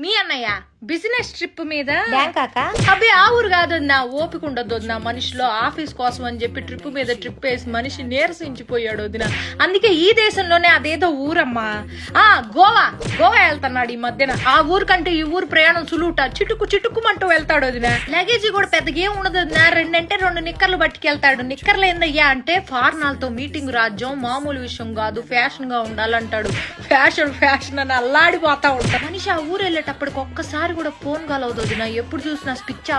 మీ అన్నయ్య business trip మీద బ్యాంకాక అబ్బే ఆ ఊరు కాదు నా ఓపిక ఉండదు నా మనిషిలో ఆఫీస్ కోసం అని చెప్పి ట్రిప్ మీద ట్రిప్ వేసి మనిషి నీరసించిపోయాడు వదిన. అందుకే ఈ దేశంలోనే అదేదో ఊరమ్మా గోవా వెళ్తున్నాడు ఈ మధ్యన. ఆ ఊరు కంటే ఈ ఊరు ప్రయాణం సులువుట, చిటుక్కుమంటూ వెళ్తాడు వదిన. లగేజీ కూడా పెద్దగా ఏం ఉండదు వదిన, 2 నిక్కర్లు పట్టుకెళ్తాడు. నిక్కర్లు ఏందయ్యా అంటే ఫారినర్లతో మీటింగ్ రాజ్యం, మామూలు విషయం కాదు, ఫ్యాషన్ గా ఉండాలంటాడు. ఫ్యాషన్ అని అల్లాడిపోతా ఉంటాడు మనిషి. ఆ ఊరు వెళ్ళేటప్పటికి ఒక్కసారి కూడా ఫోన్ కలవదు వదిన, ఎప్పుడు చూసినా స్విచ్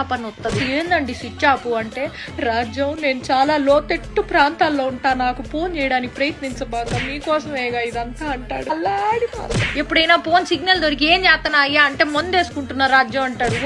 ఆఫ్ అని వస్తుంది. ఏందండి స్విచ్ ఆఫ్ అంటే, రాజ్యం నేను చాలా లోతెట్టు ప్రాంతాల్లో ఉంటా, నాకు ఫోన్ చేయడానికి ప్రయత్నించబాక, మీకోసమేగా ఇదంతా అంటాడు. అల్లాడిపోతా. ఎప్పుడైనా ఫోన్ సిగ్నల్ దొరికి ఏం చేస్తానా అయ్యా అంటే మందు వేసుకుంటున్నా రాజ్యం అంటాడు.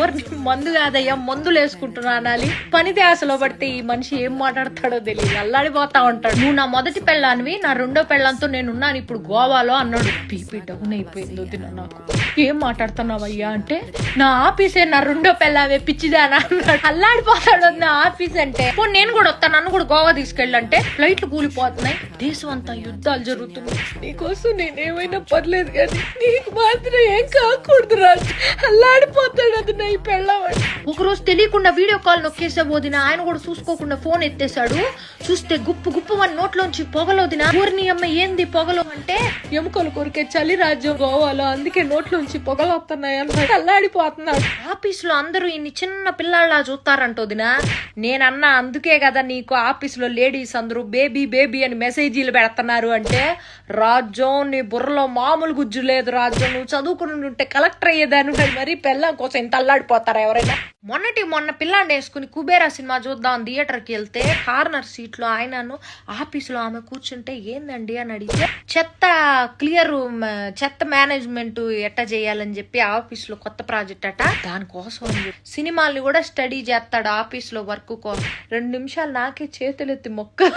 మందు కాదయ్యా మందులు వేసుకుంటున్నా అనాలి. పని ధ్యాసలో పడితే ఈ మనిషి ఏం మాట్లాడతాడో తెలియదు, అల్లాడిపోతా ఉంటాడు. నువ్వు నా మొదటి పెళ్ళానివి, నా రెండో పెళ్ళంతో నేనున్నాను ఇప్పుడు గోవాలో అన్నాడు. బీపీ డౌన్ అయిపోయింది వదిన నాకు. ఏం మాట్లాడుతున్నావయ్యా అంటే, నా ఆఫీసే నా రెండో పెళ్ళావే పిచ్చిదానా అన్నాడు. అల్లాడిపోతాడు నా ఆఫీస్ అంటే. నేను కూడా వస్తాను, నన్ను కూడా గోవా తీసుకెళ్ళంటే ఫ్లైట్లు కూలిపోతున్నాయి, దేశం అంతా యుద్ధాలు జరుగుతున్నాయి, నీకోసం నేనేమైనా పర్లేదు కానీ నీకు మాత్రం ఏం కాకూడదు రాజు. అల్లాడిపోతాడు అది నా ఈ పెళ్ళావాడు. ఒకరోజు తెలియకుండా వీడియో కాల్ నొక్కేసే పోదిన, ఆయన కూడా చూసుకోకుండా ఫోన్ ఎత్తేసాడు. చూస్తే గుప్పు మన నోట్లోంచి పొగలోదిన. ఊరిని అమ్మ ఏంది పొగలో అంటే, ఎముకలు కొరికే చలి రాజ్యం గోవాలో, అందుకే నోట్లోంచి పొగలు వస్తున్నాయి అన్నాడు. అల్లాడిపోతున్నాడు. ఆఫీస్ లో అందరూ ఇన్ని చిన్న పిల్లల్లా చూస్తారంటోదిన. నేనన్నా అందుకే కదా నీకు ఆఫీస్ లో లేడీస్ అందరూ బేబీ అని మెసేజీలు పెడుతున్నారు అంటే, రాజ్యం నీ బుర్రలో మామూలు గుజ్జు లేదు రాజ్యం, నువ్వు చదువుకుని ఉంటే కలెక్టర్ అయ్యేదాన్ని. మరి పిల్లం కోసం ఇంత అల్లాడిపోతారా ఎవరైనా? మొన్న పిల్లాన్ని వేసుకుని కుబేరా సినిమా చూద్దాం థియేటర్కి వెళ్తే, కార్నర్ సీట్ లో ఆయనను ఆఫీసులో ఆమె కూర్చుంటే ఏందండి అని అడిగితే, చెత్త మేనేజ్మెంట్ ఎట్టా చేయాలని చెప్పి ఆఫీస్ లో కొత్త ప్రాజెక్ట్ అట, దానికోసం సినిమాల్ని కూడా స్టడీ చేస్తాడు ఆఫీస్ లో వర్క్ కోసం. 2 నిమిషాలు నాకే చేతులెత్తి మొక్క